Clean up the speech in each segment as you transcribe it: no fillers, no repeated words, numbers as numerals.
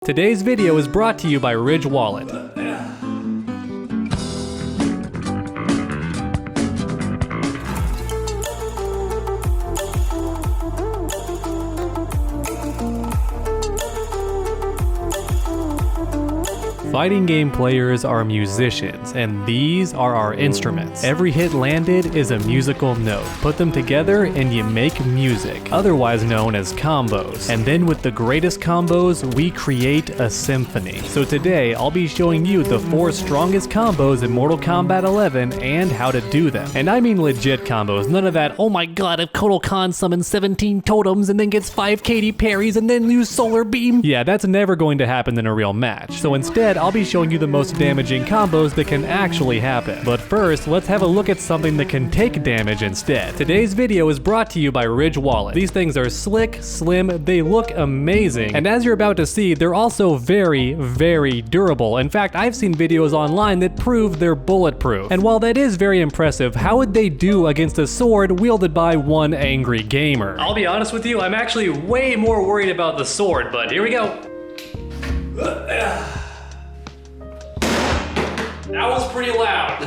Today's video is brought to you by Ridge Wallet. Fighting game players are musicians, and these are our instruments. Every hit landed is a musical note. Put them together and you make music, otherwise known as combos. And then with the greatest combos, we create a symphony. So today, I'll be showing you the 4 strongest combos in Mortal Kombat 11 and how to do them. And I mean legit combos, none of that, oh my god, if Kotal Khan summons 17 totems and then gets 5 KD parries and then use Solar Beam. Yeah, that's never going to happen in a real match. So instead, I'll be showing you the most damaging combos that can actually happen. But first, let's have a look at something that can take damage instead. Today's video is brought to you by Ridge Wallet. These things are slick, slim, they look amazing, and as you're about to see, they're also very, very durable. In fact, I've seen videos online that prove they're bulletproof. And while that is very impressive, how would they do against a sword wielded by one angry gamer? I'll be honest with you, I'm actually way more worried about the sword, but here we go. That was pretty loud.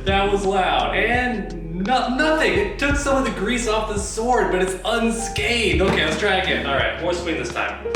that was loud. And nothing. It took some of the grease off the sword, but it's unscathed. Okay, let's try again. All right, more swing this time.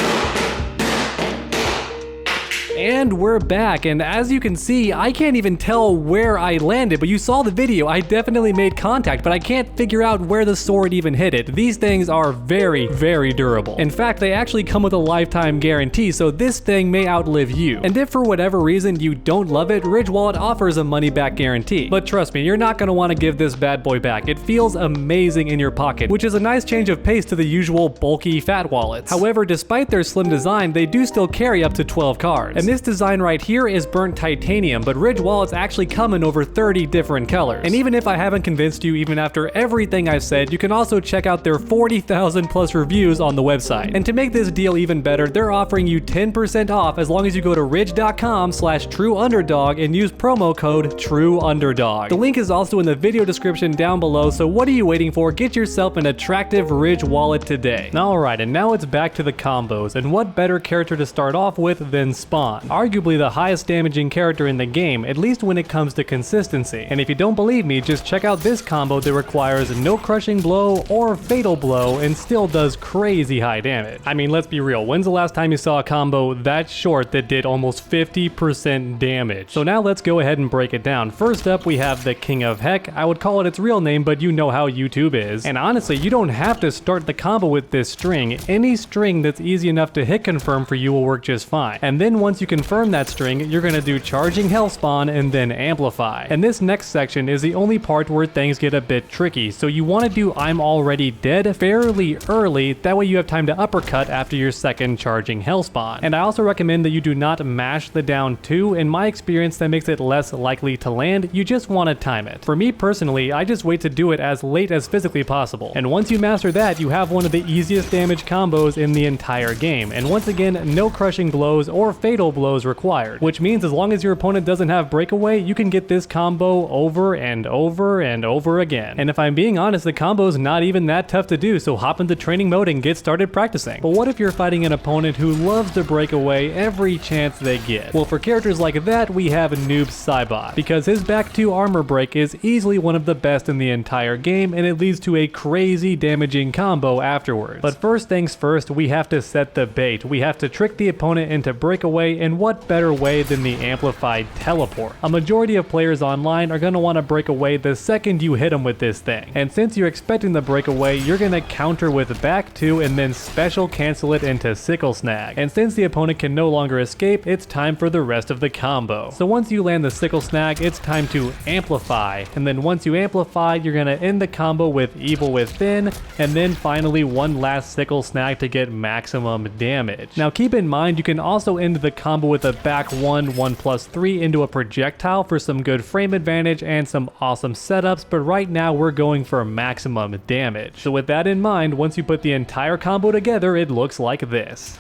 And we're back, and as you can see, I can't even tell where I landed, but you saw the video, I definitely made contact, but I can't figure out where the sword even hit it. These things are very, very durable. In fact, they actually come with a lifetime guarantee, so this thing may outlive you. And if for whatever reason you don't love it, Ridge Wallet offers a money-back guarantee. But trust me, you're not gonna wanna give this bad boy back. It feels amazing in your pocket, which is a nice change of pace to the usual bulky fat wallets. However, despite their slim design, they do still carry up to 12 cards. And this design right here is burnt titanium, but Ridge Wallets actually come in over 30 different colors. And even if I haven't convinced you even after everything I've said, you can also check out their 40,000 plus reviews on the website. And to make this deal even better, they're offering you 10% off as long as you go to ridge.com/trueunderdog and use promo code TrueUnderdog. The link is also in the video description down below, so what are you waiting for? Get yourself an attractive Ridge Wallet today. Alright, and now it's back to the combos, and what better character to start off with than Spawn? Arguably the highest damaging character in the game, at least when it comes to consistency. And if you don't believe me, just check out this combo that requires no crushing blow or fatal blow and still does crazy high damage. I mean, let's be real, when's the last time you saw a combo that short that did almost 50% damage? So now let's go ahead and break it down. First up, we have the King of Heck. I would call it its real name, but you know how YouTube is. And honestly, you don't have to start the combo with this string. Any string that's easy enough to hit confirm for you will work just fine. And then once you confirm that string, you're gonna do charging Hellspawn and then amplify. And this next section is the only part where things get a bit tricky, so you want to do I'm already dead fairly early, that way you have time to uppercut after your second charging Hellspawn. And I also recommend that you do not mash the down 2. In my experience, that makes it less likely to land. You just want to time it. For me personally, I just wait to do it as late as physically possible. And once you master that, you have one of the easiest damage combos in the entire game. And once again, no crushing blows or fatal blows required, which means as long as your opponent doesn't have breakaway, you can get this combo over and over and over again. And if I'm being honest, the combo's not even that tough to do, so hop into training mode and get started practicing. But what if you're fighting an opponent who loves to break away every chance they get? Well, for characters like that, we have Noob Saibot, because his back 2 armor break is easily one of the best in the entire game, and it leads to a crazy damaging combo afterwards. But first things first, we have to set the bait. We have to trick the opponent into breakaway, and what better way than the amplified teleport? A majority of players online are going to want to break away the second you hit them with this thing. And since you're expecting the breakaway, you're going to counter with back 2 and then special cancel it into sickle snag. And since the opponent can no longer escape, it's time for the rest of the combo. So once you land the sickle snag, it's time to amplify. And then once you amplify, you're going to end the combo with Evil Within, and then finally one last sickle snag to get maximum damage. Now keep in mind, you can also end the combo with a back 1/1+3 into a projectile for some good frame advantage and some awesome setups, but right now we're going for maximum damage. So with that in mind, once you put the entire combo together, it looks like this.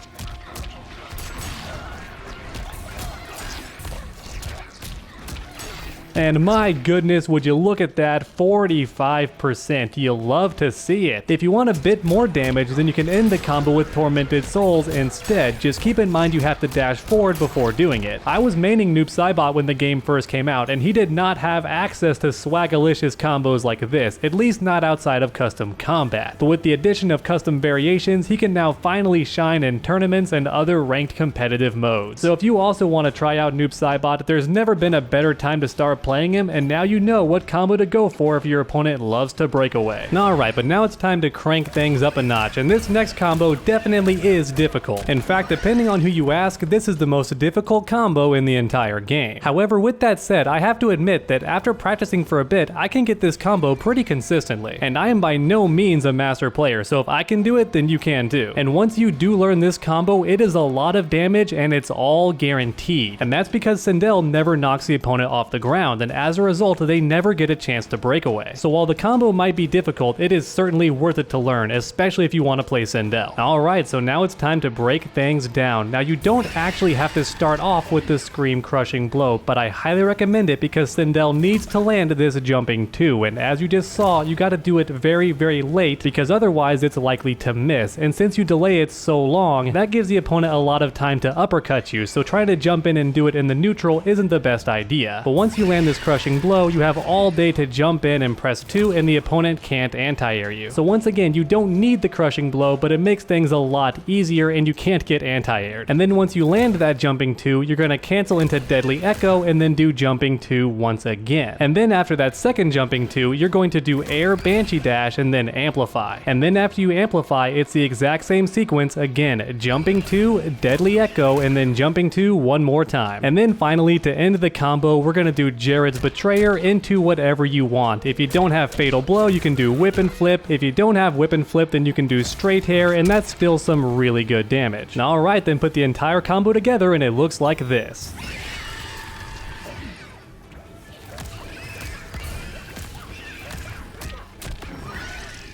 And my goodness, would you look at that, 45%. You'll love to see it. If you want a bit more damage, then you can end the combo with Tormented Souls instead. Just keep in mind you have to dash forward before doing it. I was maining Noob Saibot when the game first came out, and he did not have access to swagalicious combos like this, at least not outside of custom combat. But with the addition of custom variations, he can now finally shine in tournaments and other ranked competitive modes. So if you also want to try out Noob Saibot, there's never been a better time to start playing him, and now you know what combo to go for if your opponent loves to break away. Alright, but now it's time to crank things up a notch, and this next combo definitely is difficult. In fact, depending on who you ask, this is the most difficult combo in the entire game. However, with that said, I have to admit that after practicing for a bit, I can get this combo pretty consistently. And I am by no means a master player, so if I can do it, then you can too. And once you do learn this combo, it is a lot of damage and it's all guaranteed. And that's because Sindel never knocks the opponent off the ground, and as a result, they never get a chance to break away. So while the combo might be difficult, it is certainly worth it to learn, especially if you want to play Sindel. Alright, so now it's time to break things down. Now you don't actually have to start off with the Scream Crushing Blow, but I highly recommend it because Sindel needs to land this jumping too, and as you just saw, you gotta do it very, very late because otherwise it's likely to miss, and since you delay it so long, that gives the opponent a lot of time to uppercut you, so trying to jump in and do it in the neutral isn't the best idea. But once you land this Crushing Blow, you have all day to jump in and press 2 and the opponent can't anti-air you. So once again, you don't need the Crushing Blow, but it makes things a lot easier and you can't get anti-aired. And then once you land that jumping 2, you're gonna cancel into Deadly Echo and then do jumping 2 once again. And then after that second jumping 2, you're going to do Air Banshee Dash and then Amplify. And then after you amplify, it's the exact same sequence again, jumping 2, Deadly Echo, and then jumping 2 one more time. And then finally, to end the combo, we're gonna do Jared's Betrayer into whatever you want. If you don't have Fatal Blow, you can do Whip and Flip. If you don't have Whip and Flip, then you can do Straight Hair, and that's still some really good damage. Alright, then put the entire combo together and it looks like this.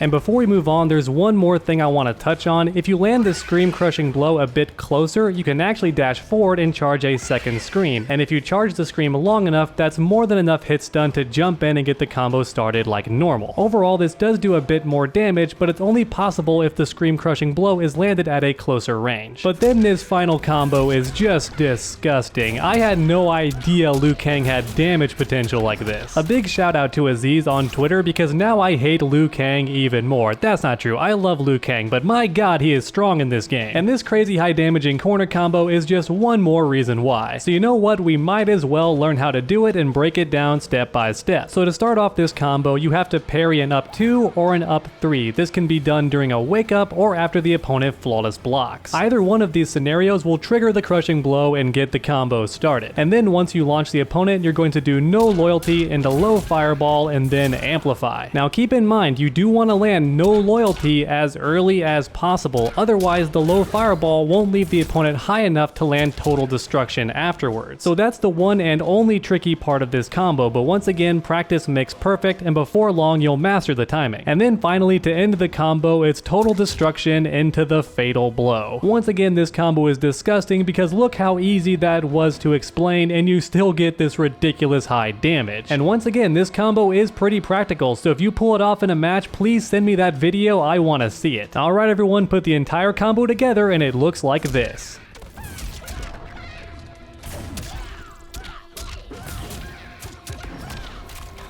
And before we move on, there's one more thing I want to touch on. If you land the Scream Crushing Blow a bit closer, you can actually dash forward and charge a second Scream. And if you charge the Scream long enough, that's more than enough hit stun to jump in and get the combo started like normal. Overall, this does do a bit more damage, but it's only possible if the Scream Crushing Blow is landed at a closer range. But then this final combo is just disgusting. I had no idea Liu Kang had damage potential like this. A big shout out to Aziz on Twitter because now I hate Liu Kang even more. That's not true. I love Liu Kang, but my god, he is strong in this game. And this crazy high damaging corner combo is just one more reason why. So you know what? We might as well learn how to do it and break it down step by step. So to start off this combo, you have to parry an up 2 or an up 3. This can be done during a wake up or after the opponent flawless blocks. Either one of these scenarios will trigger the Crushing Blow and get the combo started. And then once you launch the opponent, you're going to do No Loyalty into Low Fireball and then Amplify. Now keep in mind, you do want to land No Loyalty as early as possible, otherwise the Low Fireball won't leave the opponent high enough to land Total Destruction afterwards. So that's the one and only tricky part of this combo, but once again, practice makes perfect, and before long you'll master the timing. And then finally, to end the combo, it's Total Destruction into the Fatal Blow. Once again, this combo is disgusting because look how easy that was to explain, and you still get this ridiculous high damage. And once again, this combo is pretty practical, so if you pull it off in a match, please send me that video. I want to see it. Alright everyone, put the entire combo together and it looks like this.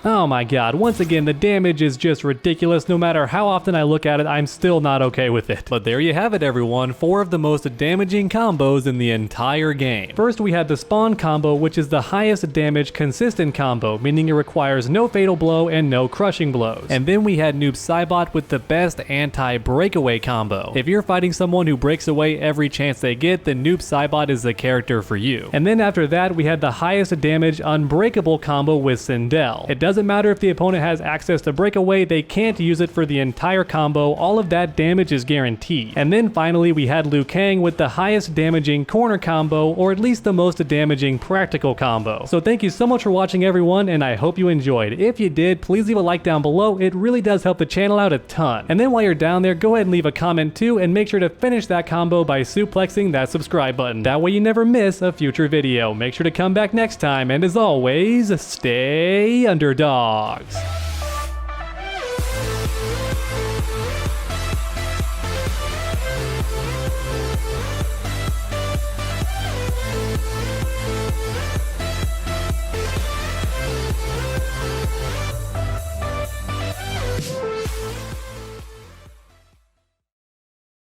Oh my god, once again, the damage is just ridiculous. No matter how often I look at it, I'm still not okay with it. But there you have it everyone, 4 of the most damaging combos in the entire game. First we had the Spawn combo, which is the highest damage consistent combo, meaning it requires no Fatal Blow and no Crushing Blows. And then we had Noob Saibot with the best anti-breakaway combo. If you're fighting someone who breaks away every chance they get, then Noob Saibot is the character for you. And then after that, we had the highest damage unbreakable combo with Sindel. It doesn't doesn't matter if the opponent has access to breakaway, they can't use it for the entire combo. All of that damage is guaranteed. And then finally we had Liu Kang with the highest damaging corner combo, or at least the most damaging practical combo. So thank you so much for watching everyone, and I hope you enjoyed. If you did, please leave a like down below. It really does help the channel out a ton. And then while you're down there, go ahead and leave a comment too, and make sure to finish that combo by suplexing that subscribe button. That way you never miss a future video. Make sure to come back next time, and as always, stay underdogs.